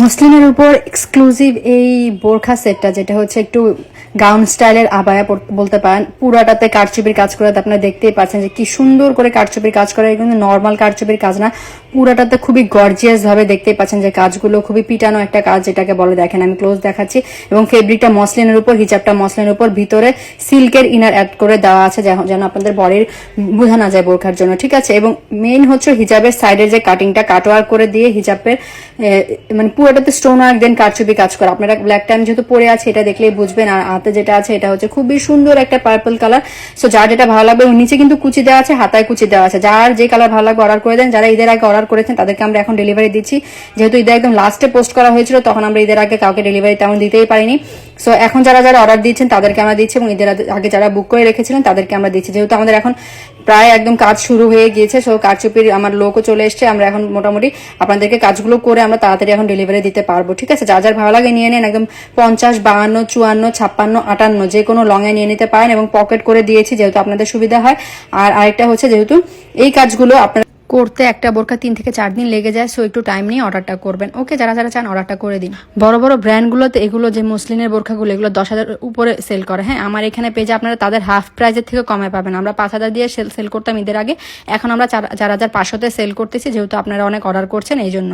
মসলিনের উপর এক্সক্লুসিভ এই বোরখা সেটটা, যেটা হচ্ছে একটু গাউন স্টাইলের আবায়া বলতে পারেন, পুরাটাতে কারচুপির কাজ করে। আপনারা দেখতেই পাচ্ছেন যে কি সুন্দর করে কারচুপির কাজ করে, কিন্তু নর্মাল কারচুপির কাজ না, পুরাটাতে খুবই গর্জিয়াস ভাবে দেখতেই পাচ্ছেন যে কাজগুলো খুবই পিটানো একটা কাজ, যেটাকে বলে। দেখেন আমি ক্লোজ দেখাচ্ছি, এবং ফেব্রিকটা মসলিনের উপর, হিজাবটা মসলিনের উপর, ভিতরে সিল্কের ইনার অ্যাড করে দেওয়া আছে যেন আপনাদের বডির বোঝা না যায় বোরখার জন্য, ঠিক আছে। এবং মেইন হচ্ছে হিজাবের সাইডের যে কাটিংটা কাটওয়ার করে দিয়ে হিজাবের মানে পুরোটাতে স্টোন ওয়ার্ক দেন কারচুপি কাজ করা। আপনারা ব্ল্যাক টাইম যেহেতু পরে আছে এটা দেখলেই বুঝবেন। আর হাতে যেটা আছে এটা হচ্ছে খুবই সুন্দর একটা পার্পল কালার। সো যার যেটা ভালো লাগবে, নিচে কিন্তু কুচি দেওয়া আছে, হাতায় কুচি দেওয়া আছে, যার যে কালার ভালো লাগবে অর্ডার করে দেন। যারা ঈদের আগে অর্ডার করেছেন তাদেরকে আমরা এখন ডেলিভারি দিচ্ছি, যেহেতু ঈদের একদম লাস্টে পোস্ট করা হয়েছিল, তখন আমরা ঈদের আগে কাউকে ডেলিভারি তেমন দিতেই পারিনি। সো এখন যারা যারা অর্ডার দিচ্ছেন তাদেরকে আমরা দিচ্ছি, এবং ঈদের আগে যারা বুক করে রেখেছিলেন তাদেরকে আমরা দিচ্ছি, যেহেতু আমাদের এখন প্রায় একদম কাজ শুরু হয়ে গিয়েছে। সো কারচুপির আমার লোকও চলে এসছে, আমরা এখন মোটামুটি আপনাদেরকে কাজগুলো করে আমরা তাড়াতাড়ি এখন ডেলিভারি দিতে পারবো, ঠিক আছে। যার যার ভালো লাগে নিয়ে নেন, একদম 50, 52, 54, 56, 58 যে কোনো লং এ নিয়ে নিতে পারেন, এবং পকেট করে দিয়েছি যেহেতু আপনাদের সুবিধা হয়। আর আরেকটা হচ্ছে, যেহেতু এই কাজগুলো আপনার করতে একটা বোরকা 3 থেকে 4 দিন লেগে যায়, সো একটু টাইম নিয়ে অর্ডারটা করবেন। ওকে, যারা যারা চান অর্ডারটা করে দিন। বড় বড় ব্র্যান্ডগুলোতে এগুলো যে মসলিনের বোরখাগুলো, এগুলো 10,000 উপরে সেল করে। হ্যাঁ, আমার এখানে পেজে আপনারা তাদের হাফ প্রাইসের থেকে কমে পাবেন। আমরা 5,000 দিয়ে সেল করতাম ঈদের আগে, এখন আমরা 4,500-তে সেল করতেছি, যেহেতু আপনারা অনেক অর্ডার করছেন এই জন্য।